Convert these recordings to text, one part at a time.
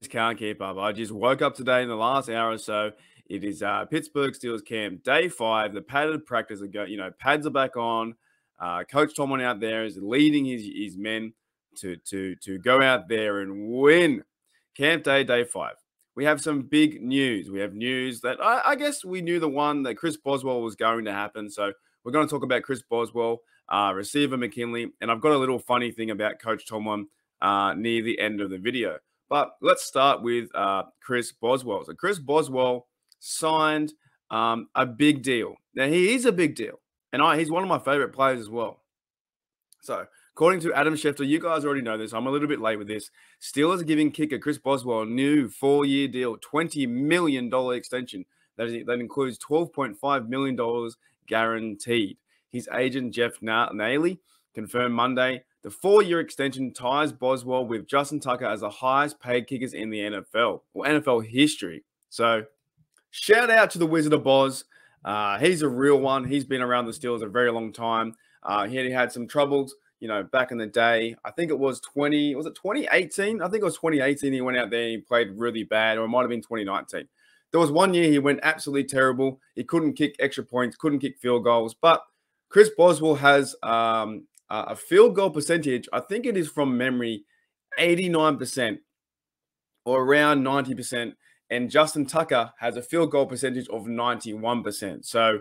Just can't keep up. I just woke up today in the last hour or so. It is Pittsburgh Steelers camp, day 5. The padded practice are pads are back on. Coach Tomlin out there is leading his men to go out there and win. Camp day, day 5. We have some big news. We have news that I guess we knew the one that Chris Boswell was going to happen. So we're going to talk about Chris Boswell, receiver McKinley, and I've got a little funny thing about Coach Tomlin near the end of the video. But let's start with Chris Boswell. So Chris Boswell signed a big deal. Now, he is a big deal, and he's one of my favorite players as well. So according to Adam Schefter, you guys already know this. I'm a little bit late with this. Steelers are giving kicker Chris Boswell a new 4-year deal, $20 million extension. That includes $12.5 million guaranteed. His agent, Jeff Naley, confirmed Monday the 4-year extension ties Boswell with Justin Tucker as the highest paid kickers in the NFL or NFL history. So shout out to the Wizard of Boz. He's a real one. He's been around the Steelers a very long time. He had some troubles, back in the day. I think it was 2018? I think it was 2018. He went out there and he played really bad, or it might have been 2019. There was one year he went absolutely terrible. He couldn't kick extra points, couldn't kick field goals. But Chris Boswell has a field goal percentage, I think it is from memory, 89% or around 90%. And Justin Tucker has a field goal percentage of 91%. So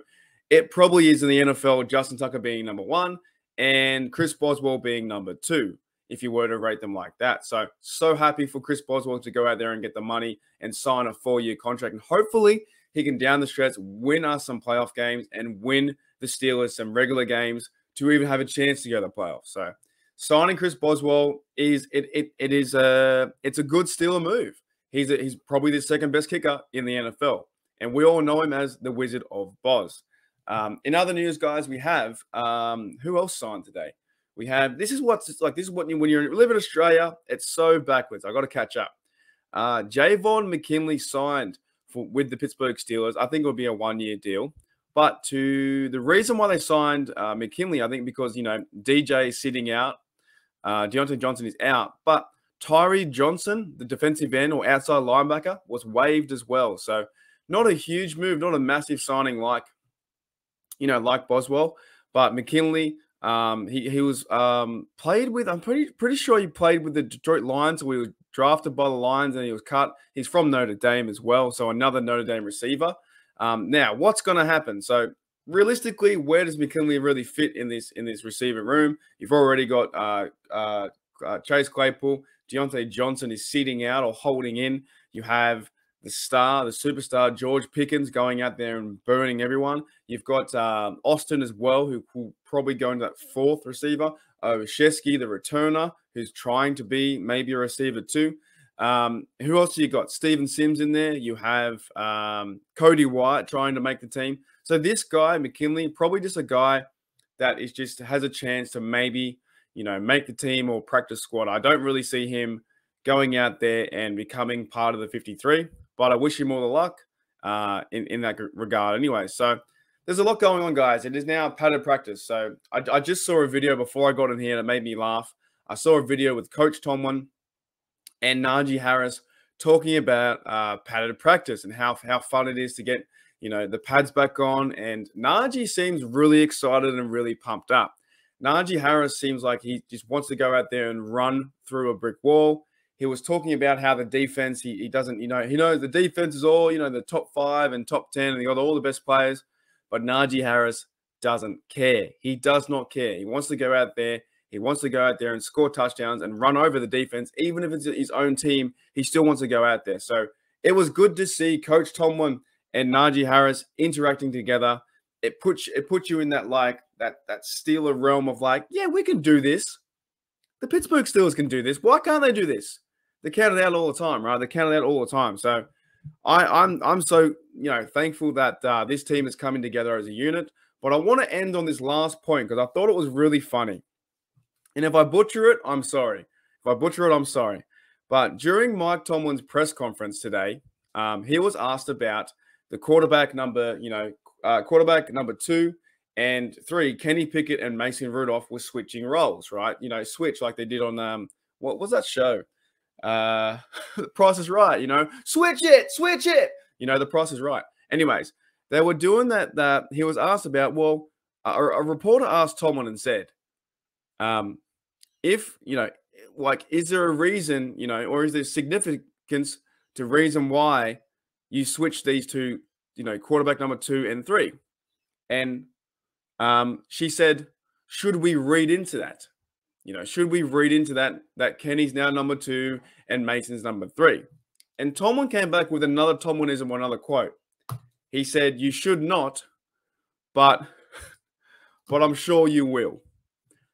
it probably is in the NFL, Justin Tucker being number 1 and Chris Boswell being number 2, if you were to rate them like that. So happy for Chris Boswell to go out there and get the money and sign a 4-year contract. And hopefully he can, down the stretch, win us some playoff games and win the Steelers some regular games to even have a chance to go to the playoffs. So signing Chris Boswell it's a good Steeler move. He's probably the second best kicker in the NFL, and we all know him as the Wizard of Boz. In other news, guys, we have who else signed today? We have this is what when you live in Australia, it's so backwards. I got to catch up. Jayvon McKee signed with the Pittsburgh Steelers. I think it would be a 1-year deal. But the reason why they signed McKinley, I think because, DJ is sitting out. Deontay Johnson is out. But Tyree Johnson, the defensive end or outside linebacker, was waived as well. So not a huge move, not a massive signing like Boswell. But McKinley, he was played with, I'm pretty sure he played with the Detroit Lions. So he was drafted by the Lions and he was cut. He's from Notre Dame as well. So another Notre Dame receiver. Now, what's going to happen? So, realistically, where does McKinley really fit in this receiver room? You've already got Chase Claypool. Deontay Johnson is sitting out or holding in. You have the superstar, George Pickens going out there and burning everyone. You've got Austin as well, who will probably go into that 4th receiver. Shesky, the returner, who's trying to be maybe a receiver too. Who else do you got? Steven Sims in there. You have Cody White trying to make the team. So this guy, McKinley, probably just a guy that has a chance to maybe, make the team or practice squad. I don't really see him going out there and becoming part of the 53, but I wish him all the luck in that regard anyway. So there's a lot going on, guys. It is now padded practice. So I just saw a video before I got in here that made me laugh. I saw a video with Coach Tomlin and Najee Harris talking about padded practice and how fun it is to get, the pads back on. And Najee seems really excited and really pumped up. Najee Harris seems like he just wants to go out there and run through a brick wall. He was talking about how the defense, he doesn't, he knows the defense is all, the top 5 and top 10, and he got all the best players. But Najee Harris doesn't care. He does not care. He wants to go out there. He wants to go out there and score touchdowns and run over the defense. Even if it's his own team, he still wants to go out there. So it was good to see Coach Tomlin and Najee Harris interacting together. It puts you in that that Steeler realm of yeah, we can do this. The Pittsburgh Steelers can do this. Why can't they do this? They're counted out all the time, right? They're counted out all the time. So I'm so thankful that this team is coming together as a unit. But I want to end on this last point because I thought it was really funny. And if I butcher it, I'm sorry. But during Mike Tomlin's press conference today, he was asked about the quarterback number 2 and 3. Kenny Pickett and Mason Rudolph were switching roles, right? Switch like they did on what was that show? The Price is Right, switch it, switch it. The Price is Right. Anyways, they were doing that he was asked about, well, a reporter asked Tomlin and said, if, like, is there a reason, or is there significance to reason why you switch these two, quarterback number 2 and 3? And she said, should we read into that? Should we read into that Kenny's now number 2 and Mason's number 3? And Tomlin came back with another Tomlinism or another quote. He said, you should not, but I'm sure you will.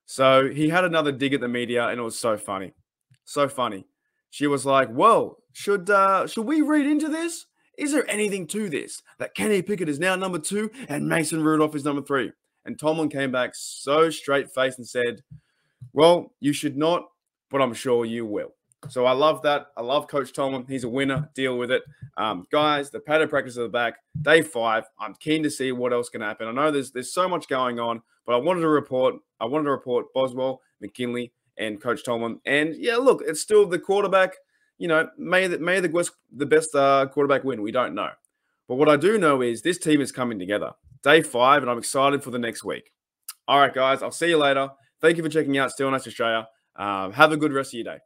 So he had another dig at the media, and it was so funny. So funny. She was like, well, should we read into this? Is there anything to this? That Kenny Pickett is now number 2 and Mason Rudolph is number 3. And Tomlin came back so straight-faced and said, well, you should not, but I'm sure you will. So I love that. I love Coach Tomlin. He's a winner. Deal with it. Guys, the padded practice at the back, day 5. I'm keen to see what else can happen. I know there's so much going on, but I wanted to report Boswell, McKinley, and Coach Tomlin. And yeah, look, it's still the quarterback. May the best quarterback win. We don't know. But what I do know is this team is coming together. Day 5, and I'm excited for the next week. All right, guys, I'll see you later. Thank you for checking out Still Nice Australia. Have a good rest of your day.